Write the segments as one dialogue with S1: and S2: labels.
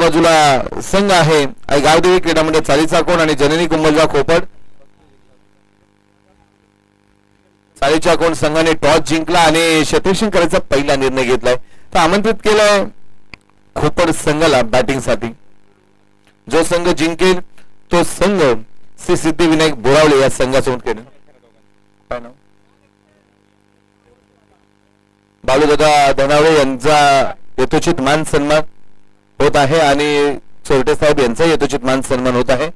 S1: बाजूला संघ आहे गावदेवी क्रीडा मंडळ चालीचा कोण आणि जननी कुंभलजा खोपड. चालीच्या कोण संघाने टॉस जिंकला आणि क्षेत्ररक्षण करायचा पहिला निर्णय घेतलाय. तर आमंत्रित केलाय खोपड संघाला बॅटिंग साठी. जो संघ जिंकेल तो संघ श्री सिद्धिविनायक बोरावले या संघासोबत केलं. बालूदादा धनावळे यांचा यथोचित मान सन्मान होत आहे आणि चोरटे साहेब यांचा यथोचित मान सन्मान होत आहे.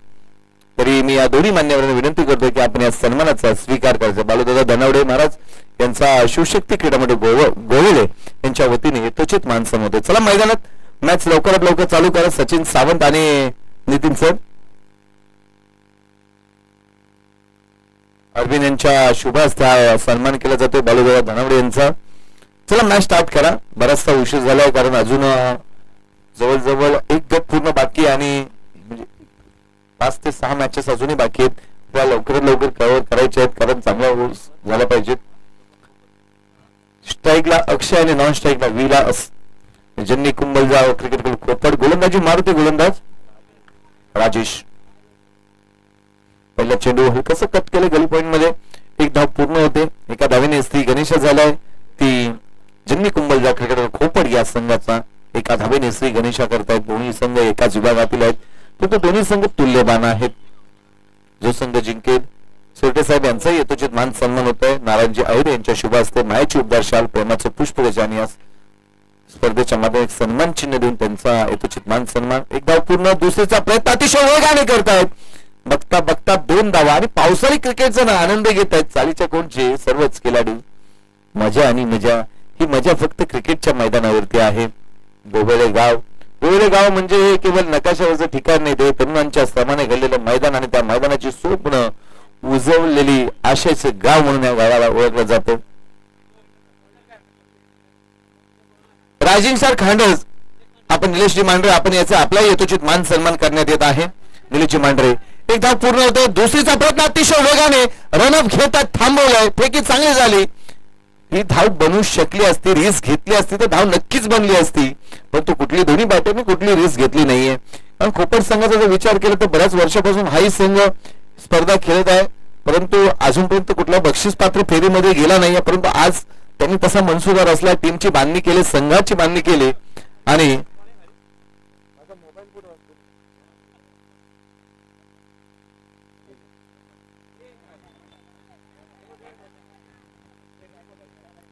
S1: तरी मी या दोन्ही मान्यवरांना विनंती करतोय की आपण या सन्मानाचा स्वीकार करायचा. बालूदादा धनावडे महाराज यांचा शिवशक्ती क्रीडा मंडळ गोविले यांच्या वतीने यथोचित मान सन्मान होते. चला मैदानात मॅच लवकरात लवकर चालू करा. सचिन सावंत आणि नितीन सर अरविंद यांच्या शुभ हस्ते सन्मान केला जातो बालूदादा धनावडे यांचा. चला मॅच स्टार्ट करा. बराचसा उशीर झालाय कारण अजून जवळजवळ एक गट पूर्ण बाकी आणि 5 ते 6 मॅचेस अजूनही बाकी आहेत. त्या लवकरात लवकर कव्हर करायचे आहेत कारण चांगला झाला पाहिजे. स्ट्राईकला अक्षय आणि नॉन स्ट्राईकला वीला जन्नी कुंभलजा क्रिकेट क्लब खोपड. गोलंदाजी मारते गोलंदाज राजेश. पहिला चेंडू हलकस कट केले गली पॉइंट मध्ये. एक धाव पूर्ण होते. एका धावेने स्त्री गणेश झालाय. ती जन्नी कुंभलजा क्रिकेट क्लब खोपड या संघाचा एका धावेने श्री गणेशा करतायत. दोन्ही संघ एकाच विभागातील आहेत. तो दोन्ही संघ तुल्यबान आहेत. जो संघ जिंकेल सोरटे साहेब यांचा यथोचित मान सन्मान होत आहे. नारायणजी अहिरे यांच्या शुभ हस्ते मायाची उबदार शाल प्रेमाचं पुष्पगजाने या स्पर्धेच्या माध्यमातून एक सन्मान चिन्ह देऊन त्यांचा यथोचित मान सन्मान. एक धाव पूर्ण. दुसरीचा प्रयत्न अतिशय वेगाने करतायत. बघता बघता 2 धावा आणि पावसाळी क्रिकेटचा आनंद घेत आहेत चालीच्या कोणचे सर्वच खेळाडू. मजा आणि मजा ही मजा फक्त क्रिकेटच्या मैदानावरती आहे. गोवेळे गाव म्हणजे हे केवळ नकाशावरचं ठिकाण नाही, ते तरुणांच्या श्रमाने घडलेलं मैदान आणि त्या मैदानाची स्वप्न उजवलेली आशेचे गाव म्हणून या गावाला ओळखलं जातं. रायझिंग स्टार खांडस आपण निलेशजी मांढरे आपण याचा आपला यथोचित मान सन्मान करण्यात येत आहे. निलेशजी मांढरे एक धाव पूर्ण होते. दुसरीचा प्रयत्न अतिशय वेगाने रनअप घेतात थांबवलाय. फेकी चांगली झाली. ही धाव बनवू शकली असती, रिस्क घेतली असती तर धाव नक्कीच बनली असती. परंतु कुठली दोन्ही बॅटरने कुठली रिस्क घेतली नाहीये. कारण खोपड संघाचा जर विचार केला तर बऱ्याच वर्षापासून हाही संघ स्पर्धा खेळत आहे परंतु अजूनपर्यंत कुठल्या बक्षीस पात्र फेरीमध्ये गेला नाहीये. परंतु आज त्यांनी तसा मनसुबा रचला. टीमची बांधणी केली, संघाची बांधणी केली आणि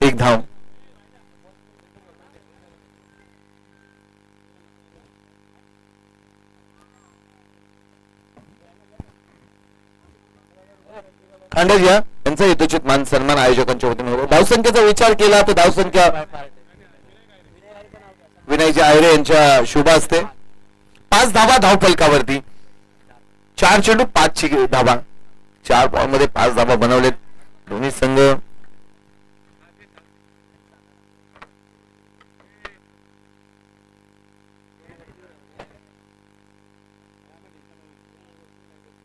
S1: एक धाव. खांडेजिया यांचा यथोचित मान सन्मान आयोजकांच्या वतीने होतो. धावसंख्येचा विचार केला तर धावसंख्या विनयजी आयरे यांच्या शुभ हस्ते 5 धावा धावफलकावरती. 4 चेंडू 5 धावा. 4 बॉल मध्ये 5 धावा बनवलेत दोन्ही संघ.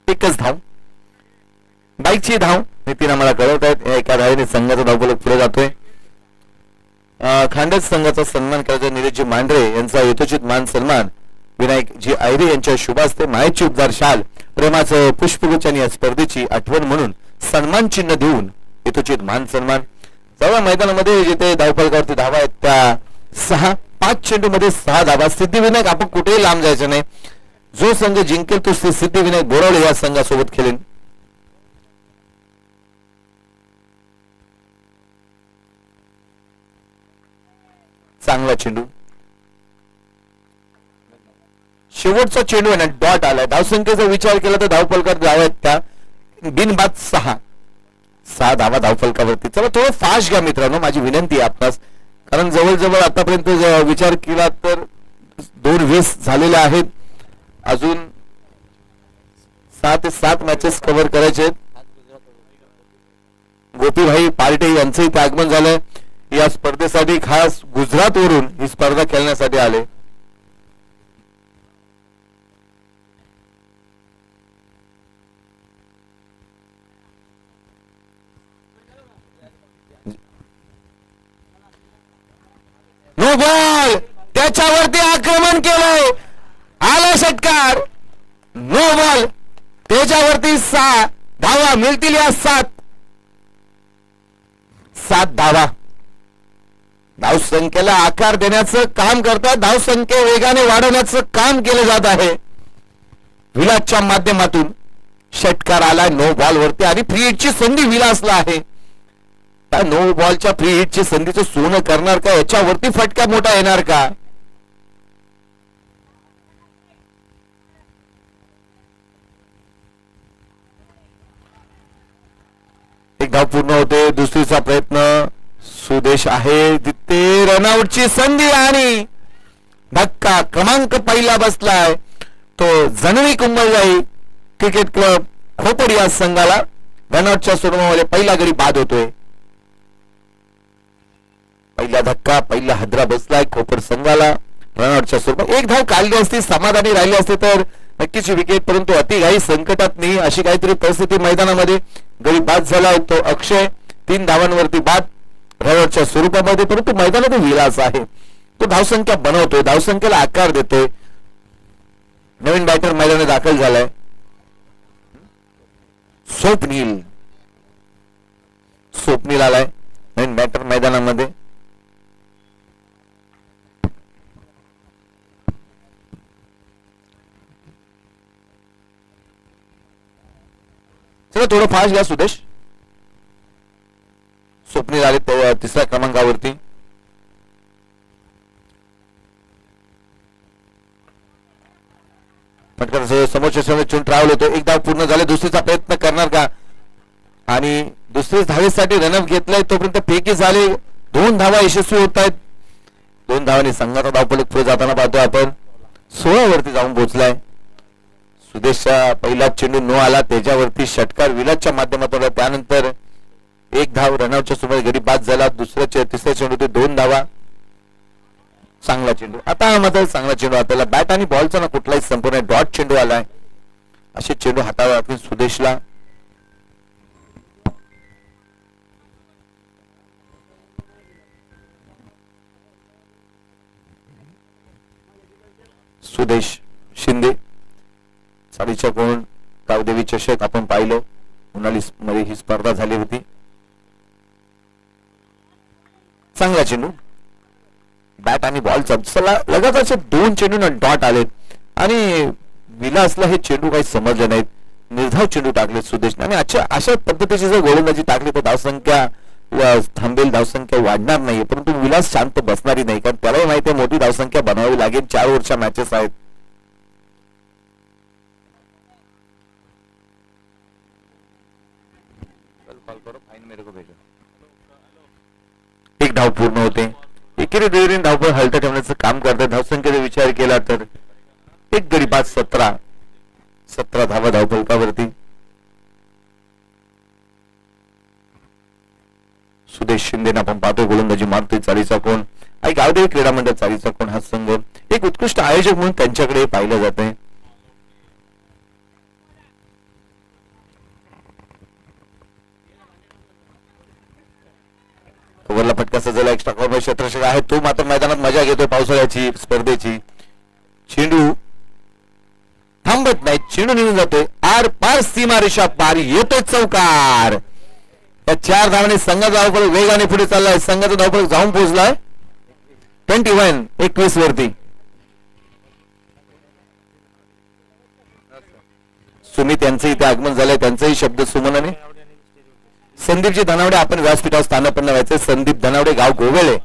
S1: एकच धाव. बाईकची धाव नितीन आम्हाला कळवत आहेत. एका धावेने संघाचा धावफलक पुढे जातोय. खांडस संघाचा सन्मान करायचा निलेशजी मांढरे यांचा यथोचित मान सन्मान विनायकजी आयरे यांच्या शुभ हस्ते मायाची उबदार शाल प्रेमाचं पुष्पगुच्छ या स्पर्धेची आठवण म्हणून सन्मान चिन्ह देऊन यथोचित मान सन्मान. जवळ मैदानामध्ये जिथे धावफलकावरती धावा आहेत त्या 5 चेंडू मध्ये 6 धावा. सिद्धिविनायक आपण कुठेही लांब जायचं नाही. जो संघ जिंकेल तो सिद्धिविनायक बोरावले या संघासोबत खेळेल. चांगला चेंडू. शेवटचा चेंडू आहे ना डॉट आलाय. धावसंख्येचा विचार केला तर धावफलकात धावा आहेत त्या बिनबाद 6 धावा धावफलकावरती. चला थोडं फास्ट घ्या मित्रांनो, माझी विनंती आहे आपणास. कारण जवळजवळ आतापर्यंत विचार केला तर 2:20 झालेले आहेत. अजून 6 ते 7 मॅचेस कव्हर करायचे आहेत. गोपीभाई पार्टे यांचंही इथे आगमन झालंय. या स्पर्धेसाठी खास गुजरात वरून ही स्पर्धा खेळण्यासाठी आले. No ball. त्याच्यावरती आक्रमण केलंय. आला षटकार, नो बॉल. त्याच्यावरती 6 धावा मिळतील या 7 धावा. धावसंख्येला आकार देण्याचं काम करतात, धावसंख्या वेगाने वाढवण्याचं काम केलं जात आहे. विलासच्या माध्यमातून षटकार आला नो बॉल वरती आणि फ्री हिटची संधी विलासला आहे. त्या नो बॉलच्या फ्री हिटची संधीचं सोनं करणार का, याच्यावरती फटका मोठा येणार का? एक धाव पूर्ण होते. दुसरीचा प्रयत्न सुदेश आहे तिथे, रनआउटची संधी आणि धक्का. क्रमांक पहिला बसलाय तो जनवी कुंभलजाई क्रिकेट क्लब खोपड या संघाला. रनआउटच्या स्वरूपामध्ये पहिला गडी बाद होतोय. पहिला धक्का, पहिला हादरा बसलाय खोपड संघाला रनआउटच्या स्वरूपात. एक धाव काढली असती, समाधानी राहिली असते तर नक्कीच विकेट, परंतु अतिघाई संकटात नाही अशी काहीतरी परिस्थिती मैदानामध्ये. गडी बाद झाला तो अक्षय, 3 धावांवरती बाद रनआउटच्या स्वरूपामध्ये. परंतु मैदानात विलास आहे, तो धावसंख्या बनवतोय, धावसंख्येला आकार देतोय. नवीन बॅटर मैदानात दाखल झालाय स्वप्नील आलाय नवीन बॅटर मैदानामध्ये. चला थोडं फास्ट घ्या सुदेश. स्वप्नील आले तिसऱ्या क्रमांकावरती. समोरच्या चेंडू ट्रॅव्हल होतो. एक धाव पूर्ण झाले. दुसरीचा प्रयत्न करणार का, आणि दुसऱ्या धावेसाठी रनअप घेतलाय तोपर्यंत फेकी झाले. 2 धावा यशस्वी होत आहेत. 2 धावांनी संघाचा धावफलक पुढे जाताना पाहतोय आपण. 16 वरती जाऊन पोहोचलाय. सुदेशचा पहिला चेंडू नो आला, त्याच्यावरती षटकार विलासच्या माध्यमातून. त्यानंतर 1 धाव रनआउटच्या सुमारे गडी बाद झाला. तिसऱ्या चेंडू ते 2 धावा. चांगला चेंडू आता मात्र चांगला चेंडू हाताला. बॅट आणि बॉलचा ना कुठलाही संपूर्ण डॉट चेंडू आलाय. असे चेंडू हातावर लागतील सुदेशला. सुदेश शिंदे साडीच्या कोण कावदेवी चषक आपण पाहिलं, उन्हाळी मध्ये ही स्पर्धा झाली होती. चांगला चेंडू, बॅट आणि बॉल चला लगातार 2 चेंडूंना डॉट आलेत आणि विलासला हे चेंडू काही समजले नाहीत. निर्धाव चेंडू टाकले सुदेशने आणि अशा पद्धतीची जर गोलंदाजी टाकली तर धावसंख्या थांबेल, धावसंख्या वाढणार नाही. परंतु विलास शांत बसणारी नाही, कारण त्यालाही माहिती आहे मोठी धावसंख्या बनवावी लागेल. 4 ओव्हरच्या मॅचेस आहेत. एक धाव पूर्ण होते. एकेरी दुहेरी धावपळ हलत ठेवण्याचं काम करतात. धावसंख्येचा विचार केला तर एक गडी बाद 17 धावा धावफलकावरती. सुदेश शिंदे आपण पाहतोय गोलंदाजी मारतोय. चाळीचा कोण आणि गावदेवी क्रीडा मंडळ चाळीचा कोण हा संघ एक उत्कृष्ट आयोजक म्हणून त्यांच्याकडे पाहिलं जात आहे. ओव्हरला फटका सजवला. एक्स्ट्रा कॉर्नर क्षेत्ररक्षक आहे तो मात्र मैदानात मजा घेतोय पावसाळ्याची स्पर्धेची. चेंडू थांबत नाही, चेंडू निघून जातोय आर पार सीमा रेषा पार येतोय चौकार. त्या 4 धावांनी संघाचा धावफलक वेगाने पुढे चाललाय. संघाचा धावफलक जाऊन पोहोचलाय 21 वरती. सुमित यांचं इथे आगमन झालंय, त्यांचंही शब्द सुमनाने. संदीपजी धनावडे आपण व्यासपीठावर स्थानापन्न व्हायचे. संदीप धनावडे गाव गोवेळे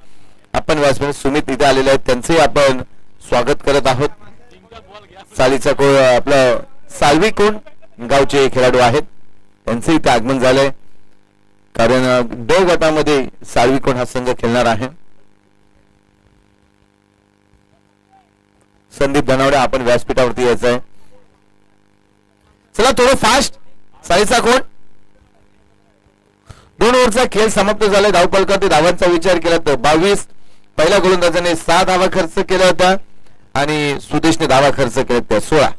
S1: आपण व्यासपीठ. सुमित इथे आलेले आहेत, त्यांचे आपण स्वागत करत आहोत. सालीचा आपलं सालवी कोण गावचे खेळाडू आहेत, त्यांचे इथे आगमन झालंय. कारण ड गटामध्ये सालवी कोण हा संघ खेळणार आहे. संदीप धनावडे आपण व्यासपीठावरती यायचं आहे. चला थोडं फास्ट. सालीचा कोण 2 ओव्हरचा खेळ समाप्त झालाय. धावफलकावरती धावांचा विचार केला तर 22. पहिल्या गोलंदाजाने 6 धावा खर्च केल्या होत्या आणि सुदेशने धावा खर्च केल्या त्या 16.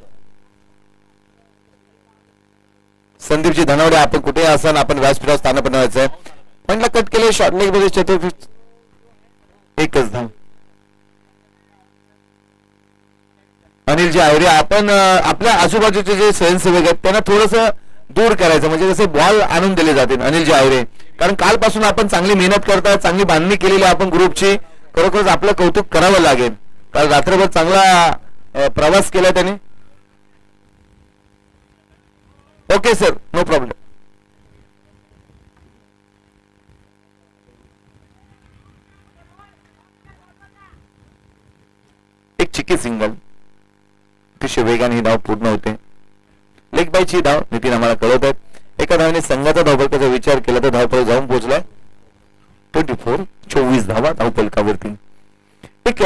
S1: संदीपजी धनावडे आपण कुठे असाल आपण व्यासपीठावर स्थानापन्न व्हायचंय. पॉइंटला कट केले. शॉर्ट लेग मध्ये चतुर्फीत 1च धाव अनिलजी आयरे, आपण आपल्या आजूबाजूचे जे स्वयंसेवक आहेत त्यांना थोडस दूर करायचं, म्हणजे जसे बॉल आणून दिले जातील अनिलजी आयरे, कारण कालपासून आपण चांगली मेहनत करताय, चांगली बांधणी केलेली आपण ग्रुपची, खरोखरच आपलं कौतुक करावं लागेल. काल रात्रभर चांगला प्रवास केला त्याने. Okay sir, no problem. एक चिकी सिंगल, अतिशय वेगाने ही धाव पूर्ण होते. लेग बायची धाव नितीन आम्हाला कळवत आहेत. एका धावाने संघाचा धावफलकाचा विचार केला तर धावफलक जाऊन पोहोचलाय 24 धावा धावफलकावरती. एक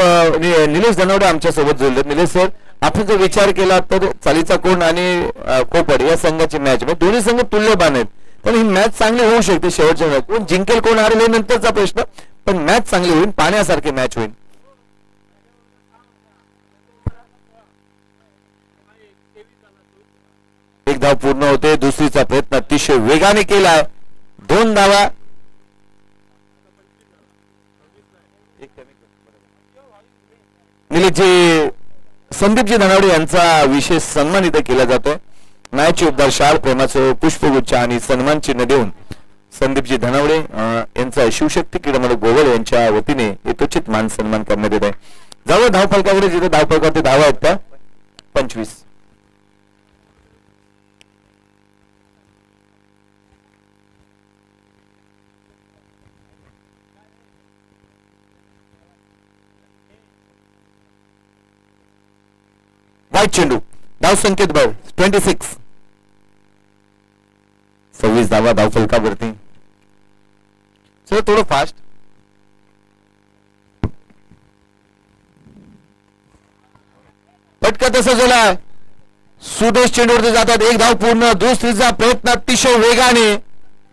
S1: निलेश धनवडे आमच्या सोबत जोडले. निलेश सर, आपण जर विचार केला तर चालीचा कोण आणि कोपड या संघाची मॅच, दोन्ही संघ तुल्यबान आहेत, पण ही मॅच चांगली होऊ शकते. शेवटच्या मॅच कोण जिंकेल कोण हारेल हे नंतरचा प्रश्न, पण मॅच चांगली होईल, पाण्यासारखी मॅच होईल. एक धाव पूर्ण होते. दुसरीचा प्रयत्न अतिशय वेगाने केलाय. 2 धावा. निलेशजी संदीपजी धनावडे यांचा विशेष सन्मान इथे केला जातोय. नायाची उबदार शाल, प्रेमाचं पुष्पगुच्छ आणि सन्मान चिन्ह देऊन संदीपजी धनावडे यांचा शिवशक्ती क्रीडा मंडळ गोवळ यांच्या वतीने यथोचित मान सन्मान करण्यात येत आहे. जवळ धावफलकाकडे जिथे धावफलकावरती धावा आहेत त्या 25. वाईट चेंडू, धाव संकेत बळ 26. 26 धावा धावफलकावरती. सर थोडं फास्ट. पटका तसं झाला. सुदेश चेंडूवरती जातात. 1 धाव पूर्ण. दुसरीचा प्रयत्न अतिशय वेगाने.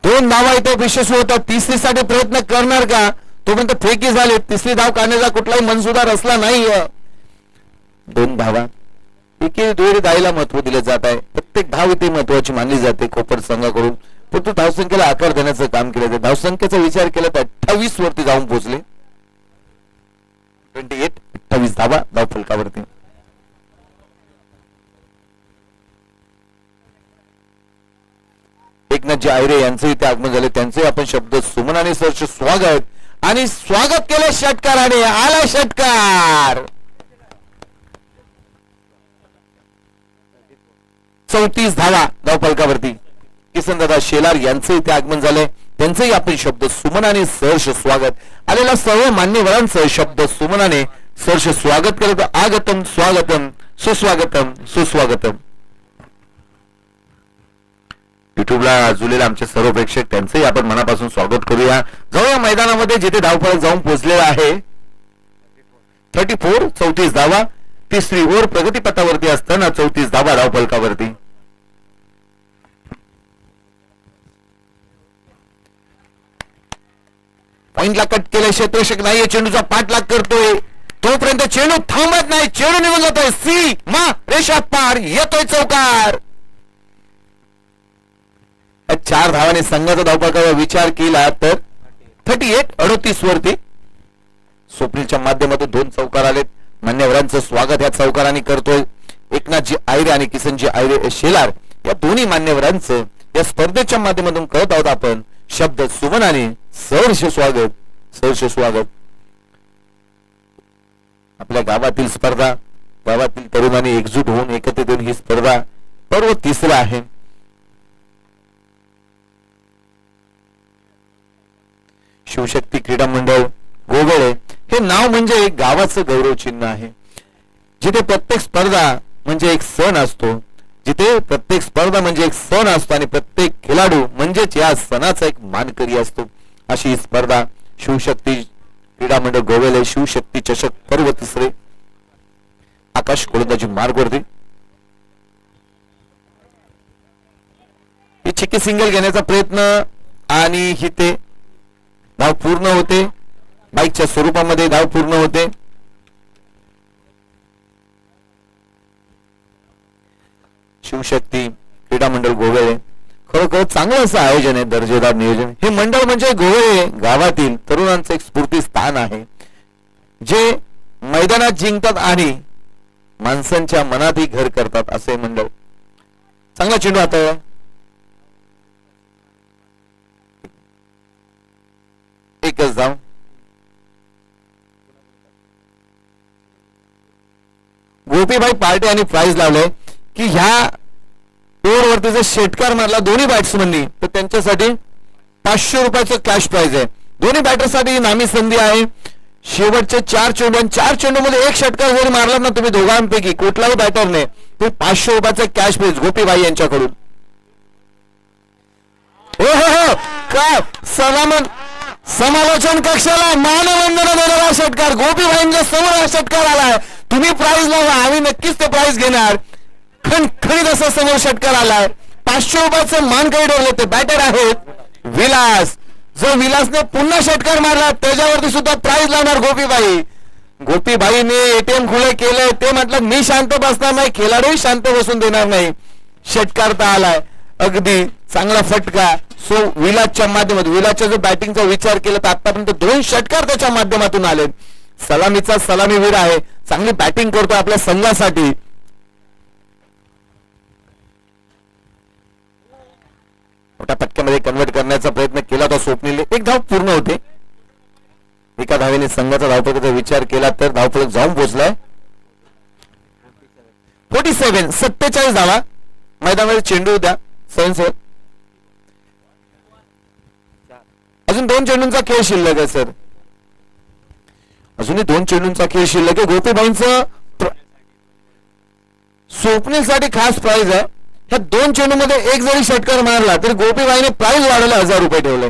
S1: 2 धावा इथे विशेष होतात. तिसरीसाठी प्रयत्न करणार का, तोपर्यंत फेकी झाले. तिसरी धाव काढण्याचा कुठलाही मनसुदार असला नाहीये. 2 धावा. एके दुहेरी धावेला महत्व दिले जात आहे. प्रत्येक धाव इथे महत्वाची मानली जाते कोपर संघाकडून, परंतु धावसंख्येला आकार देण्याचं काम केलं जाते. धावसंख्येचा विचार केला तर 28 वरती जाऊन पोहोचले. 28 धावा धावफलकावरती. एकनाथजी आयरे यांचं इथे आगमन झाले. त्यांचे आपण शब्द सुमनाने सरचे स्वागत, आणि स्वागत केले षटकाराने. आला षटकार. 34 धावा धावफलकावरती. किसनदादा शेलार यांचे इथे आगमन झाले. त्यांचेही आपण शब्द सुमनाने सहर्ष स्वागत. आलेल्या सर्व मान्यवरांचं शब्द सुमनाने सहर्ष स्वागत करत. आगतम स्वागतम सुस्वागतम सुस्वागतम. युट्यूबला जुळलेले आमचे सर्व प्रेक्षक त्यांचेही आपण मनापासून स्वागत करूया. जाऊया मैदानामध्ये जिथे धावफलक जाऊन पोहोचलेला आहे. 34 34 धावा. तिसरी ओव्हर प्रगतीपथावरती असताना 34 धावा धावफलकावरती. पॉइंटला कट केले. क्षेत्ररक्षक नाहीये. चेंडूचा पाठलाग करतोय. तोपर्यंत चेंडू थांबत नाही. चेंडू निघून जातोय. सी मा रेषा पार. येतोय चौकार. 4 धावांनी संघाचा धावफलकाचा विचार केला तर 38 वरती. स्वप्नीलच्या माध्यमातून 2 चौकार आलेत. मान्यवरांचं स्वागत या चौकाराने करतोय. एकनाथजी आयरे आणि किसनजी आयरे शेलार या दोन्ही मान्यवरांचं या स्पर्धेच्या माध्यमातून करत आहोत आपण शब्द सुमनाने सहर्ष स्वागत सहर्ष स्वागत. आपल्या गावातील स्पर्धा, गावातील तरुणांनी एकजूट होऊन एकत्रित होऊन ही स्पर्धा पर्व 3रा आहे. शिवशक्ती क्रीडा मंडळ गोगळे हे नाव म्हणजे एक गावाचं गौरव चिन्ह आहे. जिथे प्रत्येक स्पर्धा म्हणजे एक सण असतो, जिथे प्रत्येक स्पर्धा म्हणजे एक सण असतो आणि प्रत्येक खेळाडू म्हणजेच या सणाचा एक मानकरी असतो. अशी ही स्पर्धा शिवशक्ती क्रीडा मंडळ गोवेले शिवशक्ती चषक पर्व 3. आकाश गोलंदाजी मार्गवरती. ही चिक्की सिंगल घेण्याचा प्रयत्न आणि ही ते धाव पूर्ण होते. बाईकच्या स्वरूपामध्ये धाव पूर्ण होते. शिवशक्ती क्रीडा मंडळ गोवेळे खरोखर चांगलं असं आयोजन आहे, दर्जेदार नियोजन. हे मंडळ म्हणजे गोवेळे गावातील तरुणांचं एक स्फूर्ती स्थान आहे, जे मैदानात जिंकतात आणि माणसांच्या मनातही घर करतात असे मंडळ. चांगला चेंडू आता एकच धाव. गोपीभाई पार्टी आणि प्राइज लावले की ह्या ओव्हरवरती जर षटकार मारला दोन्ही बॅट्समननी तर त्यांच्यासाठी 500 रुपयाचं कॅश प्राइज आहे. दोन्ही बॅटरसाठी नामी संधी आहे. शेवटचे 4 चेंडू आणि 4 चेंडू मध्ये एक षटकार जरी मारला ना तुम्ही दोघांपैकी कुठलाही बॅटरने ते 500 रुपयाचं कॅश प्राइज गोपीभाई यांच्याकडून. हो हो हो का समालोचन कक्षाला मानवंदना देणारा षटकार गोपीभाईंच्या समोर हा षटकार आलाय. तुम्ही प्राइज लावा आम्ही नक्कीच ते प्राइज घेणार. खणखणीत असा समोर षटकार आलाय. 500 रुपयाचं मानकरी ठेवले ते बॅटर आहेत विलास. जो विलासने पुन्हा षटकार मारला त्याच्यावरती सुद्धा प्राइज लावणार गोपीभाई. गोपीभाईने एटीएम खुले केले ते म्हटलं मी शांत बसणार नाही खेळाडूही शांत बसून देणार नाही. षटकार तर आलाय अगदी चांगला फटका. सो विलासच्या माध्यमातून विलासच्या जो बॅटिंगचा विचार केला तर आतापर्यंत 2 षटकार त्याच्या माध्यमातून आले. सलामीचा सलामीवीर आहे. चांगली बॅटिंग करतो आपल्या संघासाठी. मोठ्या पटक्यामध्ये कन्वर्ट करण्याचा प्रयत्न केला तो स्वप्नीलने. एक धाव पूर्ण होते. एका धावेने संघाचा धावफलकाचा विचार केला तर धावफलक जाऊन पोहोचलाय 47. 47 धावा मैदानामध्ये. चेंडू द्या 7 अजून 2 चेंडूंचा खेळ शिल्लक आहे सर. अजूनही 2 चेंडूंचा खेळ शिल्लक आहे. गोपीभाईंचं स्वप्नीलसाठी खास प्राइज आहे. ह्या 2 चेंडू मध्ये एक जरी षटकार मारला तरी गोपीभाईने प्राइज वाढवलं 1000 रुपये ठेवले.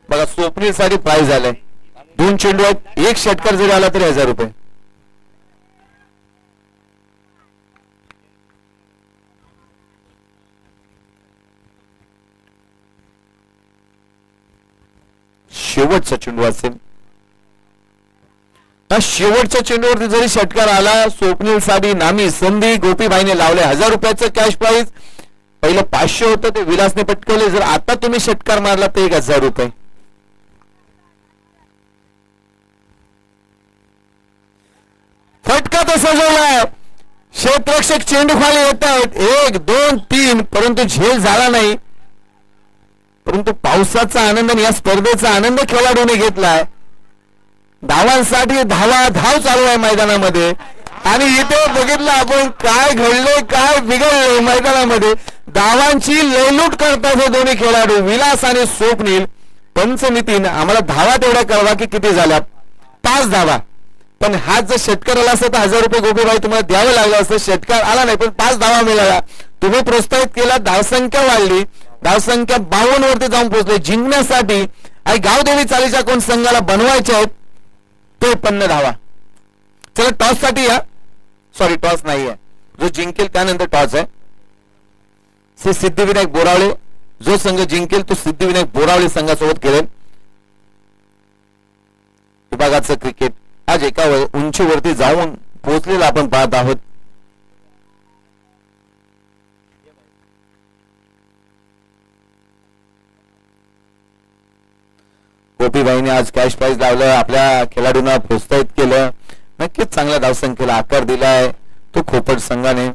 S1: बघा स्वप्नीलसाठी प्राइज आलाय. 2 चेंडू आहेत एक षटकार जरी आला तरी 1000 रुपये. शेवटचा चेंडू असेल. शेवटच्या चेंडूवरती जरी षटकार आला स्वप्नील साठी नामी संधी. गोपीभाईने लावले 1000 रुपयाचं कॅश प्राइज. पहिलं 500 होतं ते विलासने पटकवले. जर आता तुम्ही षटकार मारला तर 1000 रुपये. फटका तर सजवलाय. क्षेत्ररक्षक चेंडू खाली येत आहेत 1 2 3 परंतु झेल झाला नाही. परंतु पावसाचा आनंद आणि या स्पर्धेचा आनंद खेळाडूने घेतलाय. धावांसाठी धाव चालू आहे मैदानामध्ये. आणि इथे बघितलं आपण काय घडले काय बिघडले मैदानामध्ये. धावांची लयलूट करतात हे दोन्ही खेळाडू विलास आणि स्वप्नील. पंच नितीन आम्हाला धावा तेवढ्या कळवा की किती झाल्या. 5 धावा. पण हा जर षटकार आला असता तर 1000 रुपये गोपीभाई तुम्हाला द्यावं लागलं असतं. षटकार आला नाही पण 5 धावा मिळाल्या. तुम्ही प्रोत्साहित केला. धावसंख्या वाढली. धावसंख्या 52 वरती जाऊन पोहोचले. जिंकण्यासाठी आणि गावदेवी चालीच्या कोण संघाला बनवायचे आहेत 53 धावा. चला टॉस साठी या. सॉरी टॉस नाही आहे. जो जिंकेल त्यानंतर टॉस आहे. सिद्धिविनायक बोरावळे. जो संघ जिंकेल तो सिद्धिविनायक बोरावळे संघासोबत खेळेल. विभागाचं क्रिकेट आज एका उंचीवरती जाऊन पोहोचलेलं आपण पाहत आहोत. गोपीभाईने आज कॅश प्राइज लावलं. आपल्या खेळाडूंना प्रोत्साहित केलं. नक्कीच चांगल्या धावसंख्येला आकार दिलाय तो खोपट संघाने.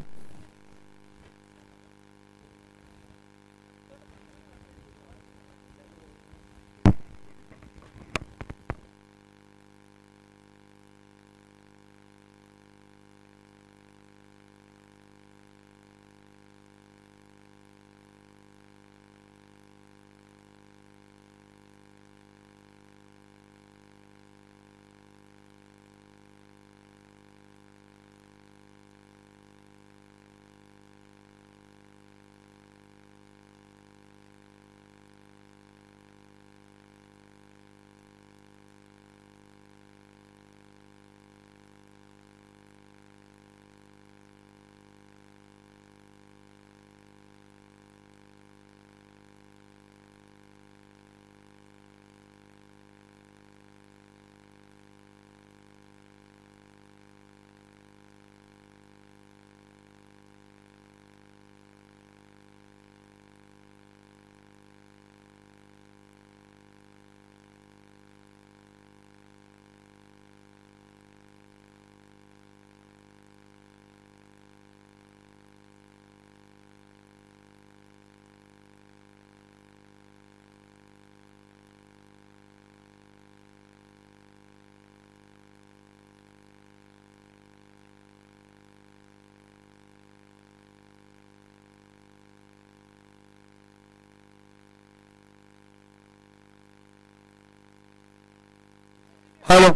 S1: हॅलो,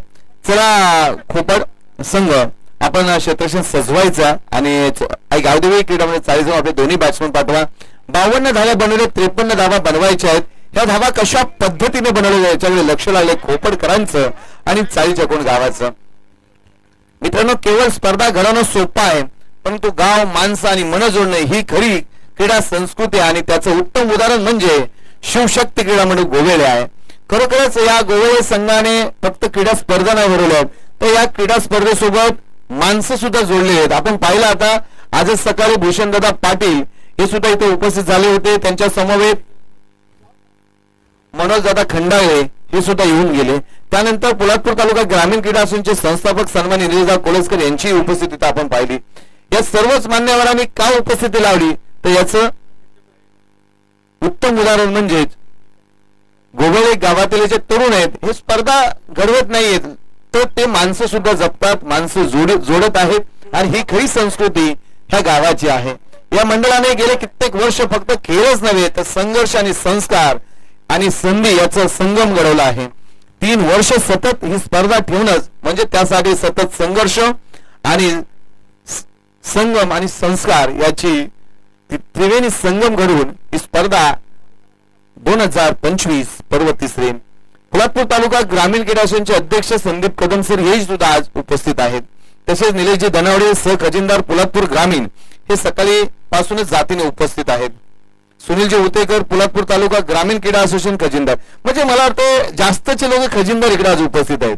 S1: चला खोपड संघ आपण क्षेत्रक्षण सजवायचा आणि गावदेवी क्रीडा म्हणजे 40 आपले दोन्ही बॅट्समन पाठवा. 52 धावा बनवले, 53 धावा बनवायच्या आहेत. ह्या धावा कशा पद्धतीने बनवल्या याच्याकडे लक्ष लागले खोपडकरांचं आणि 40 चकोन गावाचं. मित्रांनो, केवळ स्पर्धा घडवणं सोपं आहे, परंतु गाव, माणसं आणि मन जोडणे ही खरी क्रीडा संस्कृती आणि त्याचं उत्तम उदाहरण म्हणजे शिवशक्ती क्रीडा मंडळ गोवेळे आहे. खरोखरच या गोवेळे संघाने फक्त क्रीडा स्पर्धा नाही भरवल्या, तर या क्रीडा स्पर्धेसोबत माणसं सुद्धा जोडली आहेत. आपण पाहिलं आता आजच सकाळी भूषणदादा पाटील हे सुद्धा इथे उपस्थित झाले होते. त्यांच्या समवेत मनोजदादा खंडाळे हे सुद्धा येऊन गेले. त्यानंतर पोलादपूर तालुका ग्रामीण क्रीडा असोसिएशनचे संस्थापक सन्माननीय निलेशदा कोळसकर यांची उपस्थिती आपण पाहिली. या सर्वच मान्यवरांनी का उपस्थिती लावली, तर याचं उत्तम उदाहरण म्हणजे गोवेळे गावातील जे तरुण आहेत हे स्पर्धा घडवत नाहीयेत, तर ते माणसं सुद्धा जपतात, माणसं जोडत आहेत आणि ही खरी संस्कृती ह्या गावाची आहे. या मंडळाने गेले कित्येक वर्ष फक्त खेळच नव्हे तर संघर्ष आणि संस्कार आणि संधी याचा संगम घडवला आहे. 3 वर्ष सतत ही स्पर्धा ठेवणंच म्हणजे त्यासाठी सतत संघर्ष आणि संगम आणि संस्कार याची त्रिवेणी संगम घडवून ही स्पर्धा 2025 पर्व 3 पोलादपूर तालुका ग्रामीण क्रीडा असोसिएशनचे अध्यक्ष संदीप कदम सर हे सुद्धा आज उपस्थित आहेत. तसेच निलेशजी धनावडे सह खजिनदार पोलादपूर ग्रामीण हे सकाळी पासूनच जातीने उपस्थित आहेत. सुनीलजी उतेकर पोलादपूर तालुका ग्रामीण क्रीडा असोसिएशन खजिनदार, म्हणजे मला वाटतं जास्तचे लोक खजिनदार इकडे आज उपस्थित आहेत.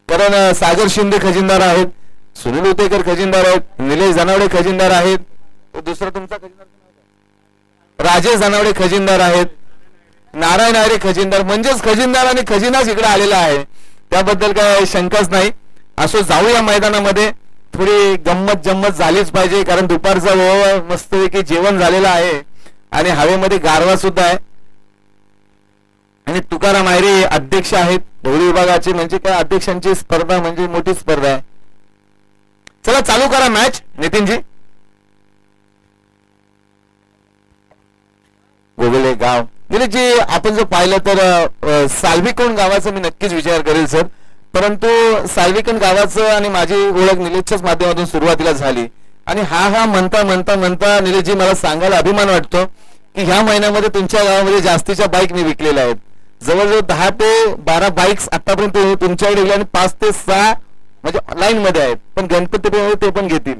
S1: कारण सागर शिंदे खजिनदार आहेत, सुनील उतेकर खजिनदार आहेत, निलेश धनावडे खजिनदार आहेत, दुसरा तुमचा खजिनदार राजेश धनावडे खजिनदार आहेत, नारायण आरे खजिनदार, म्हणजेच खजिनदार आणि खजिनाच इकडे आलेला आहे. त्याबद्दल काय शंकाच नाही. असो, जाऊया मैदानामध्ये. थोडी गंमत जम्मत झालीच पाहिजे, कारण दुपारचा वेळ मस्तपैकी जेवण झालेलं आहे आणि हवेमध्ये गारवा सुद्धा आहे. आणि तुकाराम आयरे अध्यक्ष आहेत ढवळी विभागाचे, म्हणजे काय अध्यक्षांची स्पर्धा म्हणजे मोठी स्पर्धा आहे. चला चालू करा मॅच नितीनजी. गोवेळे गाव निलेशजी, आपण जर पाहिलं तर साल्विकोण गावाचा मी नक्कीच विचार करेल सर, परंतु साल्विकोण गावाचं आणि माझी ओळख निलेशच्याच माध्यमातून सुरुवातीला झाली. आणि हा म्हणता म्हणता म्हणता निलेशजी मला सांगायला अभिमान वाटतो की ह्या महिन्यामध्ये तुमच्या गावामध्ये जास्तीच्या बाईक मी विकलेल्या आहेत. जवळजवळ 10 ते 12 बाईक्स आतापर्यंत तुमच्याकडे गेल्या आणि 5 ते 6 म्हणजे लाईन मध्ये आहेत, पण गणपती ते पण घेतील.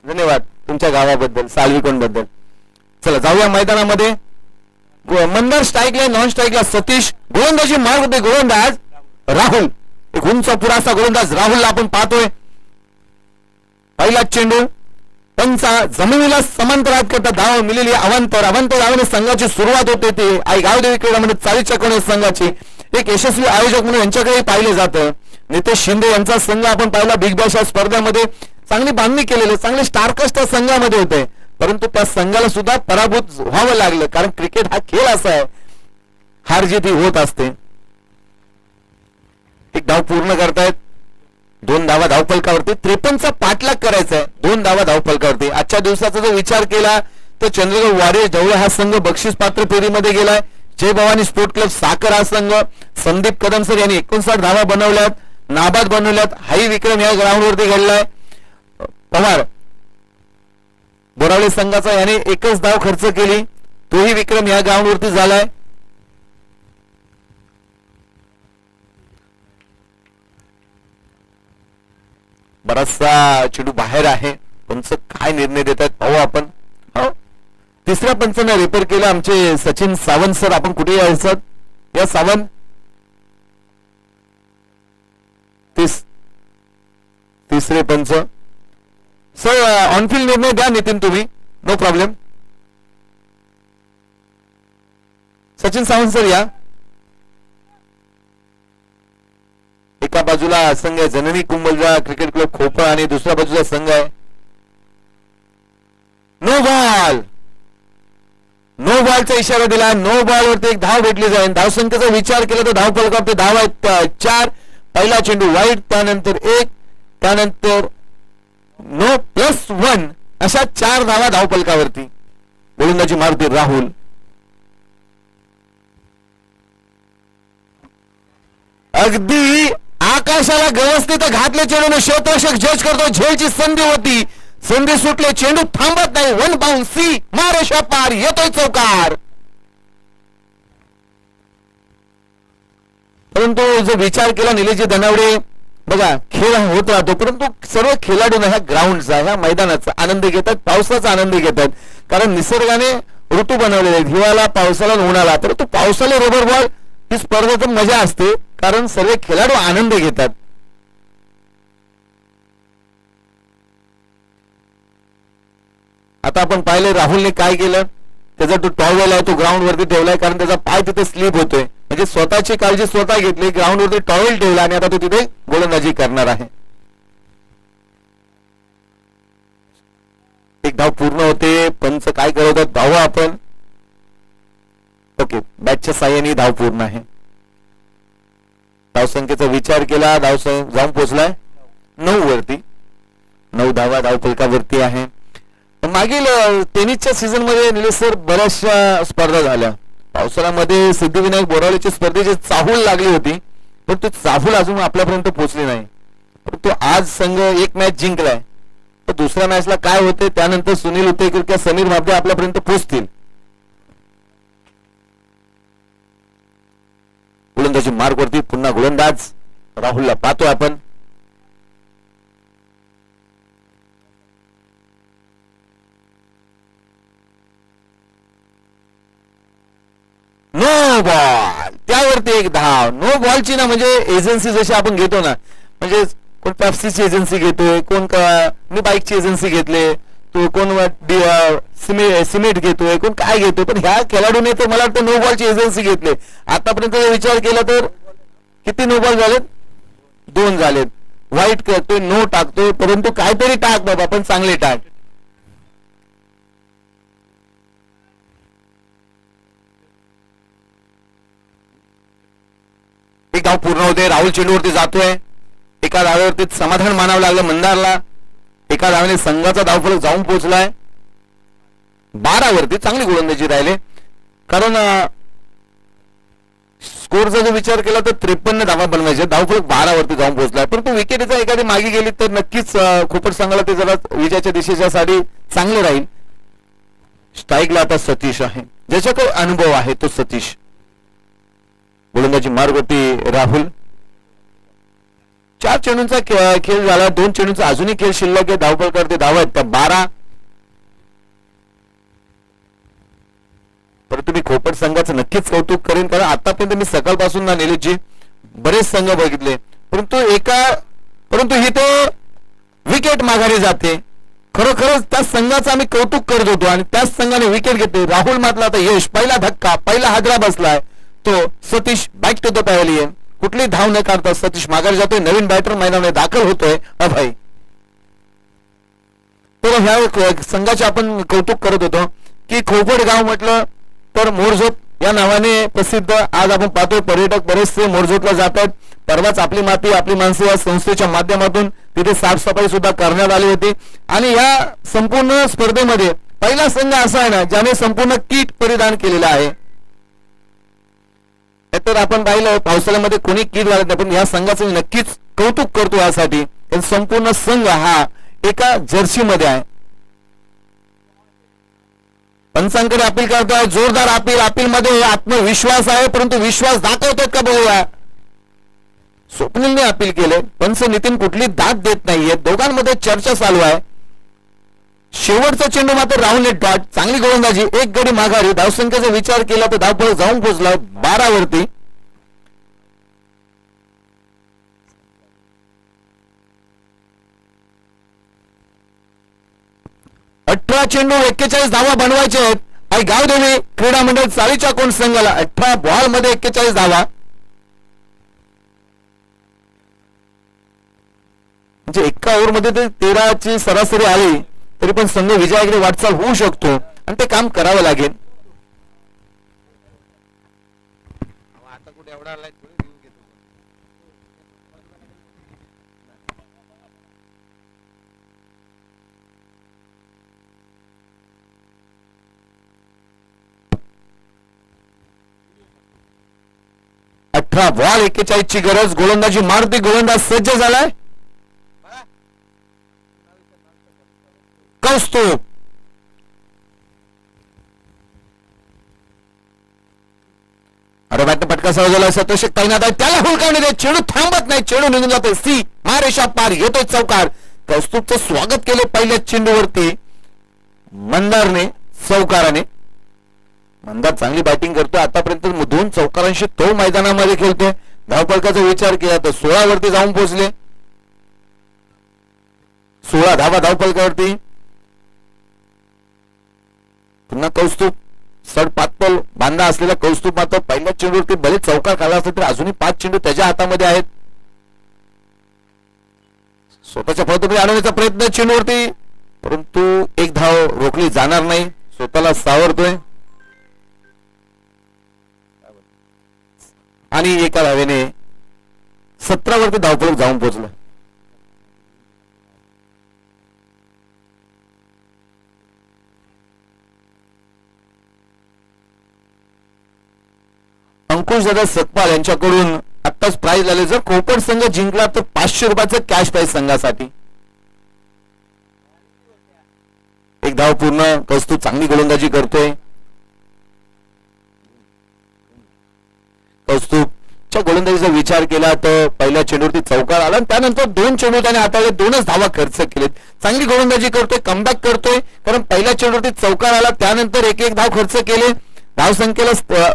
S1: धन्यवाद तुमच्या गावाबद्दल, साल्विकोण बद्दल. चला जाऊया मैदानामध्ये. मंदार स्ट्राईकला, नॉन स्ट्राईकला सतीश, गोलंदाजी मार्ग होते गोलंदाज राहुल, एक उंच पुरासा गोलंदाज राहुलला आपण पाहतोय. पहिला चेंडू पंचा जमिनीला समांतरात करता धाव मिळाली अवंतर धावाने संघाची सुरुवात होते. ते आई गावदेवी क्रीडा मंडळ 40 चकोन संघाची एक यशस्वी आयोजक म्हणून यांच्याकडे पाहिले जातं. नितेश शिंदे यांचा संघ आपण पाहिला बिग बॅश या स्पर्धेमध्ये चांगली बांधणी केलेली, चांगले स्टारकास्ट त्या संघामध्ये होते, परंतु त्या संघाला सुद्धा पराभूत व्हावं लागलं, कारण क्रिकेट हा खेळ असा आहे, हार जीत ही होत असते. एक धाव पूर्ण करतायत, 2 धावा धावफलकावरती. 53चा पाठलाग करायचा आहे, 2 धावा धावफलकावरती. आजच्या दिवसाचा जर विचार केला तर चंद्रगड वाडे ढवळे हा संघ बक्षीस पात्र फेरीमध्ये गेलाय. जय भवानी स्पोर्ट क्लब साखर हा संघ, संदीप कदम सर यांनी 59 धावा बनवल्यात, नाबाद बनवल्यात. हाही विक्रम या ग्राउंडवरती घडलाय. पवार बोरावळे संघाचा याने 1च धाव खर्च केली, तोही विक्रम या ग्राउंडवरती झालाय. बराचसा चेंडू बाहेर आहे, पंच काय निर्णय देतात पाहू आपण. तिसऱ्या पंचाने रिपेअर केलं आमचे सचिन सावंत सर. आपण कुठे यायचं या सावंत? तिसरे पंच सर, ऑनफिल्ड निर्णय द्या नितीन तुम्ही, no problem. Sachin Sawant sir या. एका बाजूला संघ आहे जननी कुंभलजा क्रिकेट क्लब खोपा आणि दुसऱ्या बाजूला संघ आहे नो बॉल. नो बॉलचा इशारा दिला. नो बॉल वरती एक धाव भेटली जाईल. धावसंख्येचा विचार केला तर धाव फलकावरती धाव आहेत 4. पहिला चेंडू वाईट, त्यानंतर 1, त्यानंतर नो +1 अशा 4 धावा धाव फलकावरती. गोलंदाजी मारते राहुल. अगदी आकाशाला व्यवस्थित घातले चेंडूने क्षेत्ररक्षक जज करतो. झेलची संधी होती, संधी सुटले, चेंडू थांबत नाही. वन बाउंस सी मारेशा पार, येतोय चौकार. परंतु जो विचार केला निलेशजी धनावडे, बघा खेळ होत राहतो, परंतु सर्व खेळाडूंना ह्या ग्राउंडचा, ह्या मैदानाचा आनंद घेतात, पावसाचा आनंद घेतात. कारण निसर्गाने ऋतू बनवलेले आहेत, हिवाळा, पावसाला, उन्हाळा. परंतु पावसाला रबर बॉल ही स्पर्धेची मजा असते, कारण सर्व खेळाडू आनंद घेतात. आता आपण पाहिले राहुलने काय केलं, त्याचा तो टॉवेल आहे तो ग्राउंड वरती ठेवलाय, कारण त्याचा पाय तिथे स्लिप होतोय. म्हणजे स्वतःची काळजी स्वतः घेतली, ग्राउंड वरती टॉवेल ठेवला आणि आता तो तिथे गोलंदाजी करणार आहे. एक धाव पूर्ण होते. पंच काय करत धावा आपण, ओके, बॅटच्या साह्याने धाव पूर्ण आहे. धावसंख्येचा विचार केला, जाऊन पोहोचलाय 9 वरती. 9 धावा धाव फलकावरती आहे. मागील टेनिसच्या सीझन मध्ये निलेश सर बऱ्याचशा स्पर्धा झाल्या. पावसाळ्यामध्ये सिद्धिविनायक बोरावलीच्या स्पर्धेची चाहूल लागली होती, पण तो चाहूल अजून आपल्यापर्यंत पोहोचली नाही. परंतु आज संघ एक मॅच जिंकलाय, तर दुसऱ्या मॅचला काय होते त्यानंतर सुनील उतेकर किंवा समीर भाबडे आपल्यापर्यंत पोहोचतील. गोलंदाजी मार्ग वरती पुन्हा गोलंदाज राहुलला पाहतोय आपण. नो बॉल, त्यावरती एक धाव. नो बॉलची ना म्हणजे एजन्सी जशी आपण घेतो ना, म्हणजे कोण पेप्सीची एजन्सी घेतोय, कोण मी बाईकची एजन्सी घेतले, तो कोण सिमेंट घेतोय, कोण काय घेतोय, पण ह्या खेळाडूने तर मला वाटतं नो बॉलची एजन्सी घेतली. आतापर्यंत विचार केला तर किती नो बॉल झालेत, 2 झालेत. वाईट करतोय, नो टाकतोय, परंतु काहीतरी टाक बाबा, पण चांगले टाक. एक धाव पूर्ण होते. राहुल चेंडूवरती जातोय, एका धावेवरती समाधान मानावं लागलं मंदारला. एका धावेने संघाचा धावफलक जाऊन पोहोचलाय 12 वरती. चांगली गोलंदाजी राहिले, कारण स्कोरचा जो विचार केला तर 53 धावा बनवायचे, धावफलक 12 वरती जाऊन पोहोचलाय. परंतु विकेटचा एखादी मागे गेली तर नक्कीच खोपट संघाला ते जरा विजयाच्या दिशेच्यासाठी चांगलं राहील. स्ट्राईकला आता सतीश आहे, ज्याच्याकडे अनुभव आहे तो सतीश. गोलंदाजी मार्ग होती राहुल. 4 चेंडूंचा खेळ झाला, 2 चेंडूंचा अजूनही खेळ शिल्लक आहे. धावफलक करते धावा आहेत त्या 12. परंतु मी खोपट संघाचं नक्कीच कौतुक करेन, कारण आतापर्यंत मी सकाळपासून ना निलेशजी बरेच संघ बघितले, परंतु इथे विकेट माघारी जाते. खरोखरच त्या संघाचं आम्ही कौतुक करत होतो आणि त्याच संघाने विकेट घेतली. राहुल मात्र आता यश, पहिला धक्का, पहिला हादरा बसलाय तो Satish. Back to the pavilion. कुठली धाव न काढता सतीश माघारी जातोय. नवीन बॅटर मैदानामध्ये दाखल होतोय अभय. तर ह्या संघाचे आपण कौतुक करत होतो की खोपट गाव म्हटलं तर मोरझोप या नावाने प्रसिद्ध. आज आपण पाहतोय पर्यटक बरेचसे मोरझोपला जातात. परवाच आपली माती आपली माणसे या संस्थेच्या माध्यमातून तिथे साफसफाई सुद्धा करण्यात आली होती आणि या संपूर्ण स्पर्धेमध्ये पहिला संघ असा आहे ना ज्याने संपूर्ण किट परिधान केलेला आहे. तर आपण पाहिलं पावसाळ्यामध्ये कोणी किट घालत नाही, पण या संघाचं नक्कीच कौतुक करतो यासाठी. संपूर्ण संघ हा एका जर्सी मध्ये आहे. पंचांकडे अपील करतोय, जोरदार अपील. अपील मध्ये आत्मविश्वास आहे, परंतु विश्वास दाखवतात का बघूया. स्वप्नीलने अपील केले, पंच नितीन कुठली दाद देत नाहीये. दोघांमध्ये चर्चा चालू आहे. शेवटचा चेंडू मात्र राहुलने डॉट. चांगली गोलंदाजी, एक गडी माघारी. धावसंख्येचा विचार केला तर धावफलक जाऊन पोहोचला 12 वरती. चेंडू 41 धावा बनवायचे आहेत. आणि गावदेवी क्रीडा मंडळ चालीच्या कोण संघाला 18 बॉल मध्ये 41 धावा. म्हणजे एका ओव्हर मध्ये 13 ची सरासरी आली तरी पण संघ विजयाकडे वाटचाल होऊ शकतो आणि ते काम करावं लागेल. 18 बॉल 41 ची गरज. गोलंदाजी मारुती, गोलंदाज सज्ज झालाय. कौस्तुभ अरे बॅटने पटका सवजला. सतोषक तैनात आहे, त्याला हुलकावणे दे. चेंडू थांबत नाही, चेंडू निघून जातोय. सी मारेशा पार, येतोय चौकार. कौस्तुभचं स्वागत केले पहिल्या चेंडूवरती मंदारने, चौकाराने. मंदार चांगली बॅटिंग करतोय. आतापर्यंत 2 चौकारांशी तो मैदानामध्ये खेळतोय. धावफलकाचा विचार केला तर 16 वरती जाऊन पोहोचले. 16 धावा धावफलकावरती. पुन्हा कौस्तुभ, सड पातळ बांधा असलेला कौस्तुभ मात्र पहिल्या चेंडूवरती भले चौकार खाला असला तरी अजूनही 5 चेंडू त्याच्या हातामध्ये आहेत. स्वतःच्या फलंदाजी आणण्याचा प्रयत्न चेंडूवरती, परंतु एक धाव रोखली जाणार नाही. स्वतःला सावरतोय आणि एका धावेने 17 वरती धावफलक जाऊन पोहोचलं. अंकुश दादा सकपाल यांच्याकडून आत्ताच प्राइज आले. जर कोपड संघ जिंकला तर 500 रुपयाचं कॅश प्राइज संघासाठी. एक धाव पूर्ण. कौस्तुभ चांगली गोलंदाजी करतोय. कौस्तुभच्या गोलंदाजीचा विचार केला तर पहिल्या चेंडूवरती चौकार आला, त्यानंतर 2 चेंडू त्याने हाताळले, 2च धावा खर्च केलेत. चांगली गोलंदाजी करतोय, कमबॅक करतोय, कारण पहिल्या चेंडूवरती चौकार आला, त्यानंतर एक धाव खर्च केले. धावसंख्येला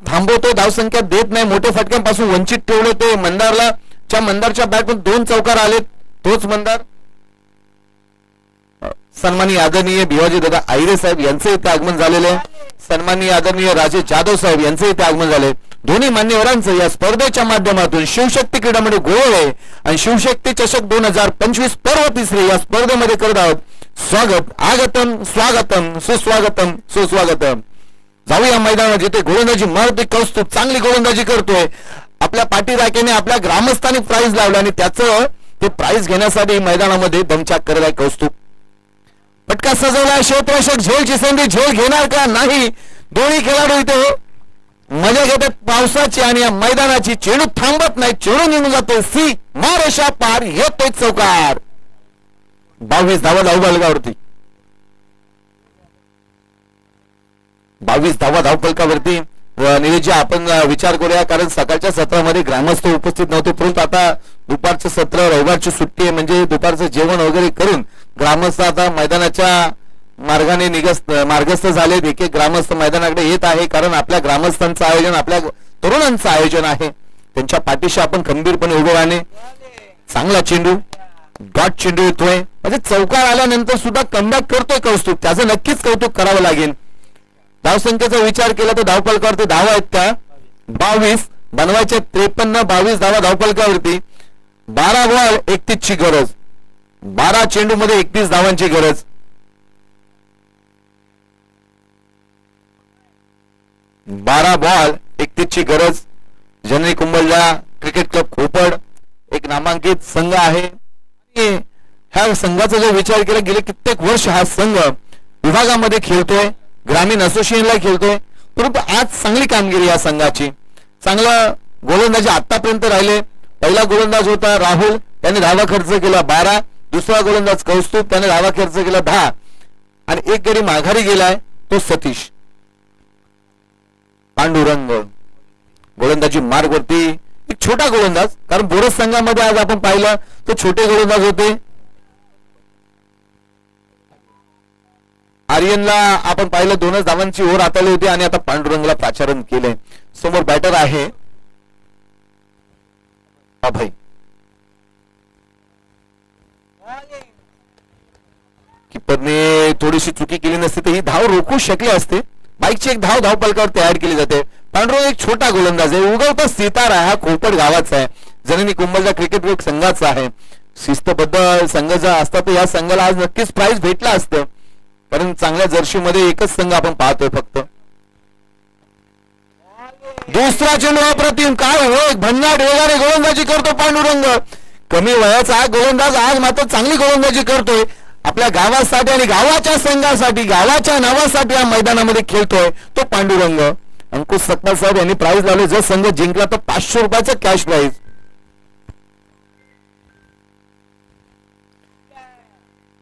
S1: थांबवतो, धावसंख्या देत नाही, मोठ्या फटक्यांपासून वंचित ठेवलं ते मंदारच्या बॅटमधून 2 चौकार आलेत. तोच मंदार. सन्माननीय आदरणीय भिवाजी दादा आहिरे साहेब यांचे इथे आगमन झालेले आहे. सन्माननीय आदरणीय राजेश जाधव साहेब यांचे इथे आगमन झाले. दोन्ही मान्यवरांचं या स्पर्धेच्या माध्यमातून शिवशक्ती क्रीडा मंडळ गोळे आणि शिवशक्ती चषक 2025 पर्व 3 या स्पर्धेमध्ये करत आहोत. स्वागत, आगतम, स्वागतम, सुस्वागतम, सुस्वागतम. जाऊया मैदानावर जिथे गोलंदाजी मारुती कौस्तुभ चांगली गोलंदाजी करतोय. आपल्या पाठी राखेने आपल्या ग्रामस्थांनी प्राइज लावलं आणि त्याचं ते प्राइज घेण्यासाठी मैदानामध्ये दमछाक करत आहे कौस्तुभ. पटका सजवला. क्षेत्ररक्षक झेलची संधी, झेल घेणार का नाही. दोन्ही खेळाडू इथे मजा घेतात पावसाची आणि या मैदानाची. चेंडू थांबत नाही, चेंडू निघून जातोय. सी मारेशा पार, येतोय चौकार. 22 धावा धावफलकावरती. 22 धावा धावफलकावरती. निवेदजी आपण विचार करूया, कारण सकाळच्या सत्रामध्ये ग्रामस्थ उपस्थित नव्हते, परंतु आता दुपारचं सत्र, रविवारची सुट्टी आहे, म्हणजे दुपारचं जेवण वगैरे करून ग्रामस्थ आता मैदानाच्या मार्गाने मार्गस्थ झालेत. एक एक ग्रामस्थ मैदानाकडे येत आहे, कारण आपल्या ग्रामस्थांचं आयोजन, आपल्या तरुणांचं आयोजन आहे. त्यांच्या पाठीशी आपण खंबीरपणे उभे राहणे. चांगला चेंडू, डॉट चेंडू येतोय, म्हणजे चौकार आल्यानंतर सुद्धा कमबॅक करतोय कौस्तुभ. त्याचं नक्कीच कौतुक करावं लागेल. धावसंख्येचा विचार केला तर धावफलकावरती धावा आहेत त्या 22 बनवायच्या 53. 22 धावा धावफलकावरती. 12 बॉल 31 ची गरज. 12 चेंडू मध्ये 31 धावांची गरज. 12 बॉल 31 ची गरज. जननी कुंभलजा क्रिकेट क्लब खोपड एक नामांकित संघ आहे. ह्या संघाचा जो विचार केला, गेले कित्येक वर्ष हा संघ विभागामध्ये खेळतोय, ग्रामीण असोसिएशनला खेळतोय, परंतु आज चांगली कामगिरी या संघाची. चांगला गोलंदाजी आतापर्यंत राहिले. पहिला गोलंदाज होता राहुल, त्याने धावा खर्च केला 12. दुसरा गोलंदाज कौस्तुभ, त्याने धावा खर्च केला 10 आणि एक गडी माघारी गेलाय तो सतीश. पांडुरंग गोलंदाजी मार्गवरती. एक छोटा गोलंदाज, कारण बोरस संघामध्ये आज आपण पाहिलं तर छोटे गोलंदाज होते. आर्यनला आपण पाहिलं 2च धावांची ओव्हर हाताळली होती आणि आता पांडुरंगला प्राचारण केले. समोर बॅटर आहे अभय. किपरने थोडीशी चुकी केली नसती तर ही धाव रोखू शकले असते. बाईकची एक धाव धावफलकावर तयार केली जाते. पांडुरंग एक छोटा गोलंदाज आहे, उगवता सितारा आहे, हा खोपड गावाचा आहे, जननी कुंभलजा क्रिकेट क्लब संघाचा आहे. शिस्तबद्ध संघ जर असता तर या संघाला आज नक्कीच प्राइज भेटला असतं, कारण चांगल्या जर्सीमध्ये एकच संघ आपण पाहतोय फक्त. दुसरा चेंडू अप्रतिम, काय हो भन्नाट वेगाने गोलंदाजी करतो पांडुरंग. कमी वयाचा हा गोलंदाज आज मात्र चांगली गोलंदाजी करतोय. आपल्या गावासाठी आणि गावाच्या संघासाठी, गावाच्या नावासाठी या मैदानामध्ये खेळतोय तो पांडुरंग. अंकुश सकपाळ साहेब यांनी प्राइज लावले, जर संघ जिंकला तर 500 रुपयाचं कॅश प्राइज.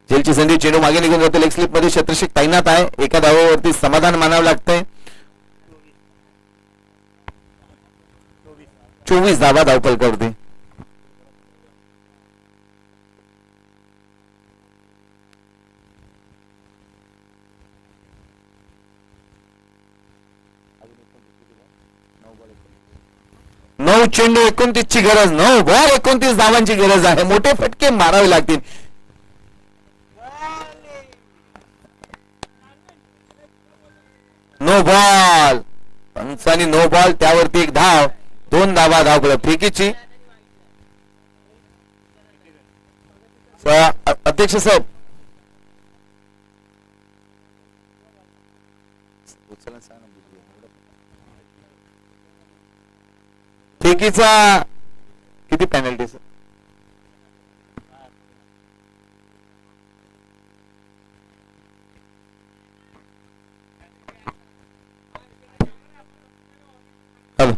S1: झेलची संधी, चेंडू मागे निघून जातो. लेग स्लिप मध्ये शत्रशिक तैनात आहे. एका धावावरती समाधान मानावं लागतंय. 24 धावा धावफलकावरती. नऊ चेंडू 29 ची गरज, 9 बॉल 29 धावांची गरज आहे. मोठे फटके मारावे लागतील. नो बॉल, पंचांनी नो बॉल, त्यावरती एक धाव, 2 धावा धाव फेकीची. अध्यक्ष साहेब फेकीचा किती पेनल्टी सर? हॅलो,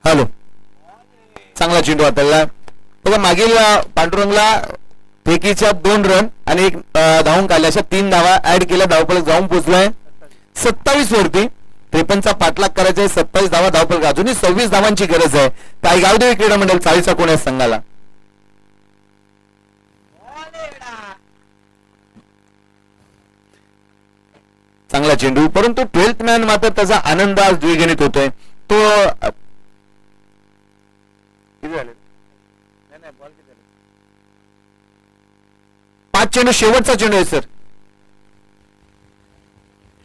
S1: हॅलो, चांगला चेंडू हाताळला बघा. मागील पांडुरंगला फेकीच्या 2 रन आणि 1 धावून काढल्या, अशा 3 धावा ऍड केल्या. धावफलक जाऊन पोहोचलाय 27 वरती. 53चा पाठलाग करायचा आहे. 27 धावा धावफलक, अजूनही 26 धावांची गरज आहे. काय गावदेवी क्रीडा मंडळ चाळीचा कोण आहे संघाला. चांगला चेंडू, परंतु 12th मॅन मात्र त्याचा आनंद आज द्विगुणित होतोय. तो 5 चेंडू, शेवटचा चेंडू आहे सर.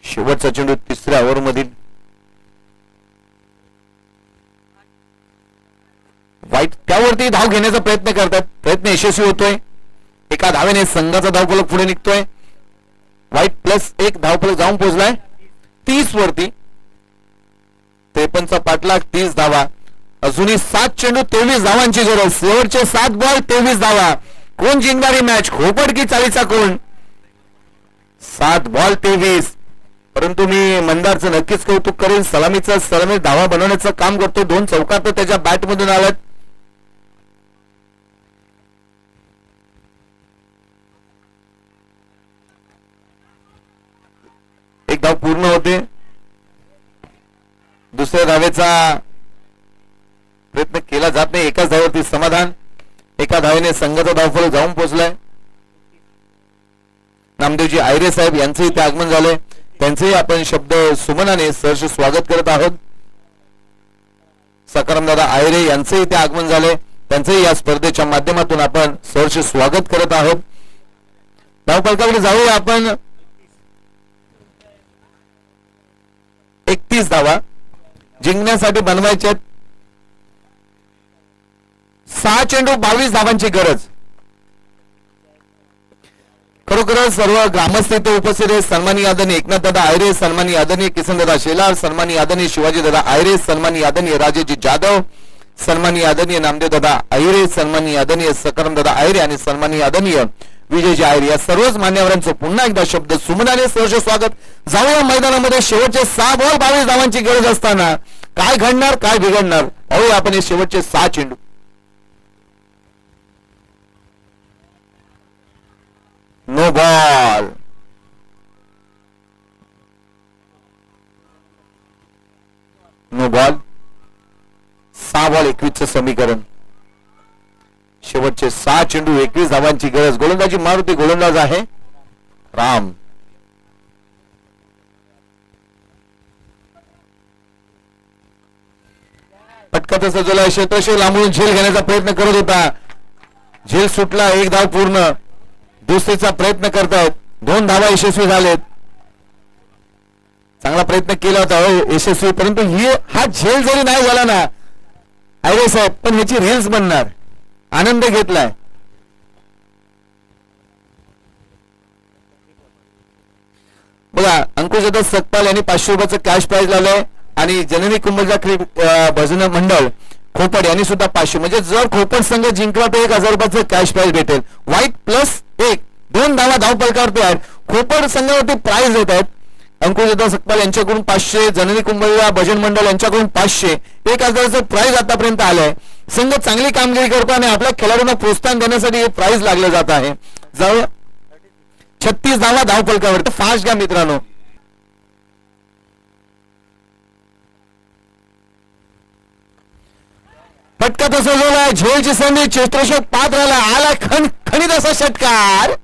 S1: शेवटचा चेंडू 3ऱ्या ओव्हर मधील. वाईट त्यावरती धाव घेण्याचा प्रयत्न करतात, प्रयत्न यशस्वी होतोय. एका धावेने संघाचा धावफलक पुढे निघतोय. वाईट प्लस 1 धावफलक जाऊन पोहोचलाय 30 वरती. 53चा पाठलाग, 30 धावा, अजूनही 7 चेंडू 23 धावांची गरज. शेवटचे 7 बॉल 23 धावा. कोण जिंकणारी मॅच, खोपट की चाळीचा कोण? 7 बॉल 23. परंतु मी मंदारचं नक्कीच कौतुक करेन. सलामी धावा बनवण्याचं काम करतो. 2 चौकार तर त्याच्या बॅट मधून आलात. एक धाव पूर्ण होते. दुसऱ्या धावेचा प्रयत्न केला जात नाही. एकाच धावेवरती समाधान. एका धावेने संघाचा धावफलक जाऊन पोहोचलाय. नामदेवजी आयरे साहेब यांचंही इथे आगमन झालंय. त्यांचेही आपण शब्द सुमनाने सहर्ष स्वागत करत आहोत. सकारामदादा आयरे यांचंही इथे आगमन झालंय. त्यांचंही या स्पर्धेच्या माध्यमातून आपण सहर्ष स्वागत करत आहोत. धावफलकाकडे जाऊया आपण. 31 धावा जिंकण्यासाठी बनवायच्या. 6 चेंडू 22 धावांची गरज. खरोखरच सर्व ग्रामस्थ इथे उपस्थित आहेत. सन्माननीय आदरणीय एकनाथदादा आयरे, सन्माननीय आदरणीय किसनदादा शेलार, सन्माननीय आदरणीय शिवाजीदादा आयरे, सन्माननीय आदरणीय राजेजी जाधव, सन्माननीय आदरणीय नामदेवदादा आयरे, सन्माननीय आदरणीय सकारामदादा आयरे आणि सन्माननीय आदरणीय विजयजी आयरे, या सर्वच मान्यवरांचं पुन्हा एकदा शब्द सुमनाने सहर्ष स्वागत. जाऊया मैदानामध्ये. शेवटचे 6 बॉल 22 धावांची गरज असताना काय घडणार, काय बिघडणार, पाहूया आपण हे शेवटचे 6 चेंडू. No ball. No ball. 6 ball 21चं समीकरण. शेवटचे 6 चेंडू 21 धावांची गरज. गोलंदाजी मारुती, गोलंदाज आहे राम. पटकाचा सजवला. क्षेत्रक्षक लांबून झेल घेण्याचा प्रयत्न करत होता. झेल सुटला, एक धाव पूर्ण. दुसरीचा प्रयत्न करतायत, 2 धावा यशस्वी झालेत. चांगला प्रयत्न केला होता यशस्वी, परंतु हा झेल जरी नाही झाला ना आयरे साहेब, पण ह्याची रील्स बनणार. आनंद घेतलाय. बघा अंकुश दादा सकपाल यांनी 500 रुपयाचं कॅश प्राइज लावलंय आणि जननी कुंभलजा भजन मंडळ खोपड यांनी सुद्धा 500. म्हणजे जर खोपड संघ जिंकला तर 1000 रुपयाचं कॅश प्राइज भेटेल. व्हाईट +1, 2 धावा धावपलकावरती आहेत. खोपड संघावरती प्राइज देत आहेत. अंकुशदादा सकपाल यांच्याकडून 500, जननी कुंभलजा भजन मंडळ यांच्याकडून 500, 1000चं प्राइज आतापर्यंत आलंय. संघ चांगली कामगिरी करतो आणि आपल्या खेळाडूंना प्रोत्साहन देण्यासाठी हे प्राइज लागलं जात आहे. जवळ 36 धावा धावपलकावरती. फास्ट घ्या मित्रांनो. फटका तसा जोला, झेलची संधी, क्षेत्ररक्षक पात्राला आला खणखणीत असा षटकार.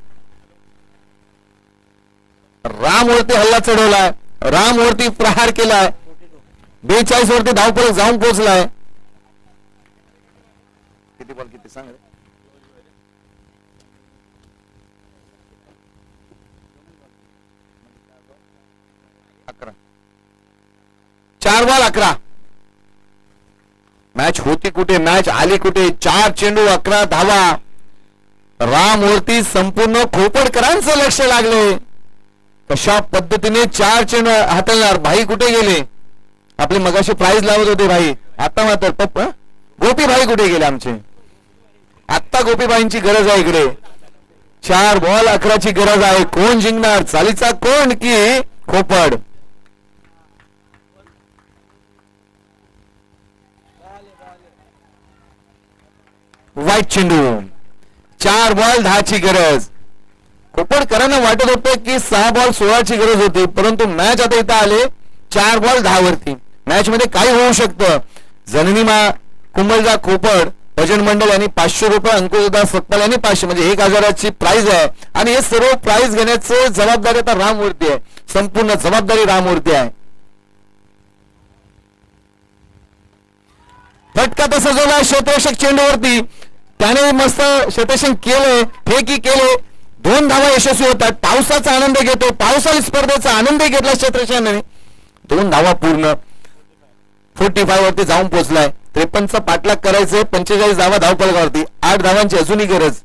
S1: रामवरती हल्ला चढवलाय, रामवरती प्रहार केलाय. 42 वरती धावपलक जाऊन पोहोचलाय. किती बॉल किती सांग. 11, 4 बॉल 11. मॅच होती कुठे, मॅच आली कुठे. 4 चेंडू 11 धावा. रामवरती संपूर्ण खोपडकरांचं लक्ष लागले. कशा पद्धतीने 4 चेंडू हाताळणार. भाई कुठे गेले आपले, मगाशी प्राइज लावत होते भाई, आता मात्र पप्पा गोपी भाई कुठे गेले आमचे. आता गोपीबाईंची गरज आहे इकडे. 4 बॉल 11ची गरज आहे. कोण जिंकणार, चालीचा कोण की खोपड. वाईट चेंडू. 4 बॉल 10ची गरज. खोपडकरांना वाटत होतं की 6 बॉल 16ची गरज होती, परंतु मॅच आता इथं आले 4 बॉल 10 वरती. मॅच मध्ये काय होऊ शकतं. जननी कुंभलजा खोपड भजन मंडळ यांनी 500 रुपये, अंकुशदादा सकपाल यांनी 500, म्हणजे 1000ची प्राइज आहे. आणि हे सर्व प्राइज घेण्याची जबाबदारी आता रामवरती आहे. संपूर्ण जबाबदारी रामवरती आहे. फटका तसा जोला क्षेत्ररक्षक चेंडूवरती, त्याने मस्त क्षेत्ररक्षण केले, फेकी केले. 2 धावा यशस्वी होतात. पावसाचा आनंद घेतो, पावसाळी स्पर्धेचा आनंद घेतला क्षेत्ररक्षकाने. 2 धावा पूर्ण. 45 वरती जाऊन पोहोचलाय. 53चा पाठलाग करायचे. 45 धावा धावपलकावरती. 8 धावांची अजूनही गरज.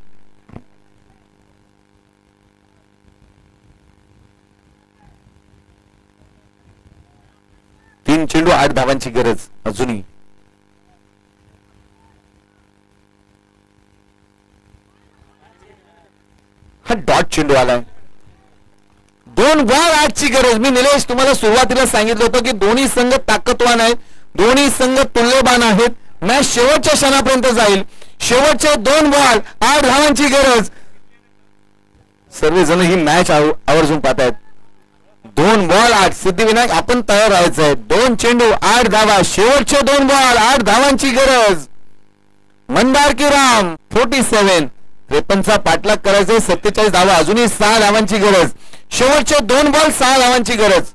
S1: तीन चेंडू 8 धावांची गरज अजूनही. हा डॉट चेंडू आलाय. 2 बॉल 8ची गरज. मी निलेश तुम्हाला सुरुवातीला सांगितलं होतं की दोन्ही संघ ताकदवान आहेत, दोन्ही संघ तुल्यबान आहेत. मॅच शेवटच्या क्षणापर्यंत जाईल. शेवटचे 2 बॉल 8 धावांची गरज. सर्वजण ही मॅच आवर्जून पाहतायत. 2 बॉल 8. सिद्धिविनायक आपण तयार राहायचंय. 2 चेंडू 8 धावा. शेवटचे 2 बॉल 8 धावांची गरज. मंदार की राम 47. 53चा पाठलाग करायचे. 47 धावा. अजूनही 6 धावांची गरज. शेवटचे 2 बॉल 6 धावांची गरज.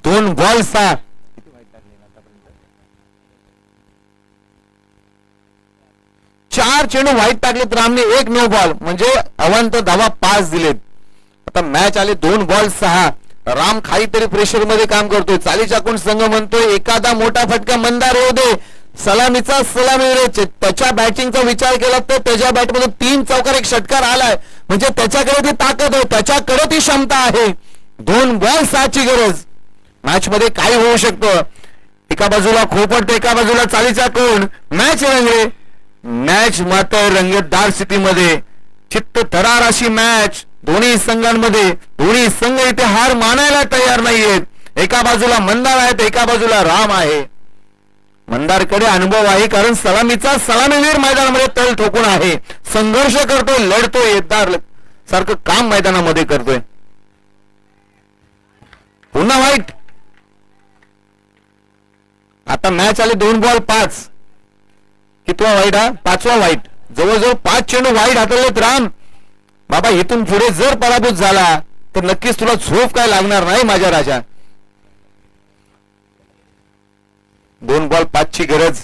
S1: 2 बॉल 6. 4 चेंडू वाईट टाकलेत रामने. 1 नो बॉल, म्हणजे अवांत धावा 5 दिलेत. आता मॅच आले 2 बॉल 6. राम काहीतरी प्रेशर मध्ये काम करतोय. चालीचा कोण संघ म्हणतोय एखादा मोठा फटका मंदार होऊ दे. सलामीचा सलामी रे. त्याच्या बॅटिंगचा विचार केला तर त्याच्या बॅटमधून 3 चौकार 1 षटकार आलाय, म्हणजे त्याच्याकडे ती ताकद आहे, त्याच्याकडे ती क्षमता आहे. 2 बॉल 6ची गरज. मॅच मध्ये काय होऊ शकतं. एका बाजूला खोपट, एका बाजूला चालीचा कोण. मॅच रंगले. मॅच मात्र रंगतदार स्थितीमध्ये. चित्त थरार अशी मॅच दोन्ही संघांमध्ये. दोन्ही संघ इथे हार मानायला तयार नाहीयेत. एका बाजूला मंदार आहेत, एका बाजूला राम आहे. मंदारकडे अनुभव आहे, कारण सलामीचा सलामीवीर मैदानामध्ये तळ ठोकून आहे. संघर्ष करतोय, लढतोय, येतदार सारखं काम मैदानामध्ये करतोय. पुन्हा वाईट. आता मॅच आले 2 बॉल 5. कितवा वाईट हा. 5वा वाईट. जवळजवळ 5 चेंडू वाईट हाताळलेत राम. बाबा इथून पुढे जर पराभूत झाला तर नक्कीच तुला झोप काय लागणार नाही माझ्या राजा. 2 बॉल 5ची गरज.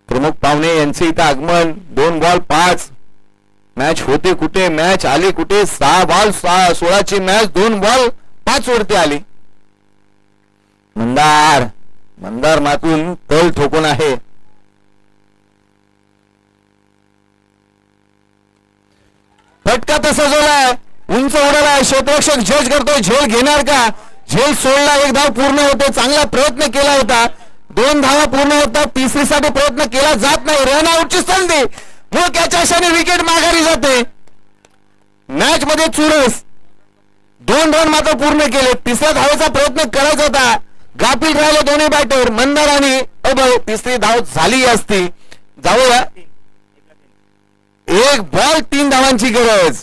S1: प्रमुख पाहुणे यांचे इथं आगमन. 2 बॉल 5. मॅच होते कुठे, मॅच आली कुठे. 6 बॉल 16ची मॅच 2 बॉल 5 वरती आली. मंदार मातून तळ ठोकून आहे. फटका तसा जोलाय, उंच उडाला. क्षेत्ररक्षक जज करतोय, झेल घेणार का. झेल सोडला. 1 धाव पूर्ण होते. चांगला प्रयत्न केला होता. 2 धावा पूर्ण होतात. तिसरीसाठी प्रयत्न केला जात नाही. रन आउटची संधी. मुळक्याच्या आशाने विकेट माघारी जाते. मॅच मध्ये चुरस. 2 रन मात्र पूर्ण केले. तिसऱ्या धावेचा प्रयत्न करायचा होता. गाफील राहिले दोन्ही बॅटर मंदार आणि अभय. तिसरी धाव झाली असती. जाऊया. 1 बॉल 3 धावांची गरज.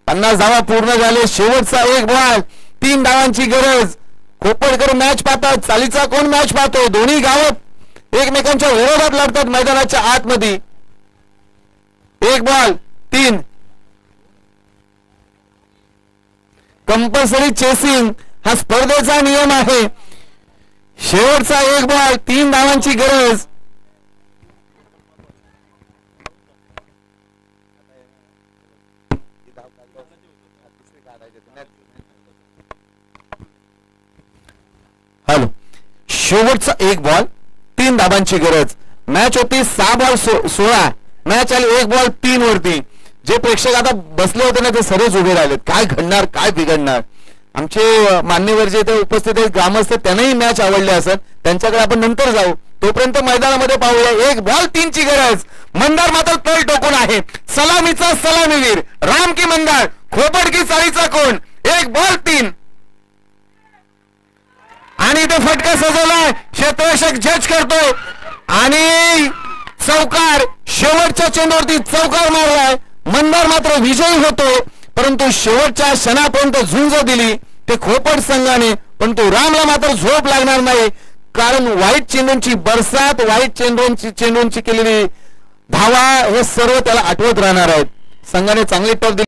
S1: 50 धावा पूर्ण झाले. शेवटचा 1 बॉल 3 धावांची गरज. खोपडकर मॅच पाहतात. चालीचा कोण मॅच पाहतोय. दोन्ही गावात एकमेकांच्या विरोधात लढतात मैदानाच्या आतमध्ये. 1 बॉल 3. कंपल्सरी चेसिंग हा स्पर्धेचा नियम आहे. शेवटचा 1 बॉल 3 धावांची गरज. हॅलो. शेवटचा 1 बॉल 3 धावांची गरज. मॅच होती 6 बॉल 16. मॅच आली 1 बॉल 3 वरती. जे प्रेक्षक आता बसले होते ना ते सर्वच उभे राहिलेत. काय घडणार, काय बिघडणार. आमचे मान्यवर जे इथे उपस्थित आहेत ग्रामस्थ त्यांनाही मॅच आवडले असत. त्यांच्याकडे आपण नंतर जाऊ. तोपर्यंत मैदानामध्ये पाहूया. 1 बॉल 3 ची गरज. मंदार मात्र तळ टोकून आहे. सलामीचा सलामीवीर राम की मंदार. खोपड की चाळीचा कोण. 1 बॉल 3. आणि इथे फटका सजवलाय. क्षेत्ररक्षक जज करतोय आणि चौकार. शेवटच्या चेंडूवरती चौकार मारलाय. मंदार मात्र विजयी होतो. परंतु शेवटच्या क्षणापर्यंत झुंज दिली ते खोपड संघाने. परंतु रामला मात्र झोप लागणार नाही. कारण वाईट चेंडूंची बरसात, वाईट चेंडूंची केलेली धावा हे सर्व त्याला आठवत राहणार आहेत. संघाने चांगली टॉप दिली.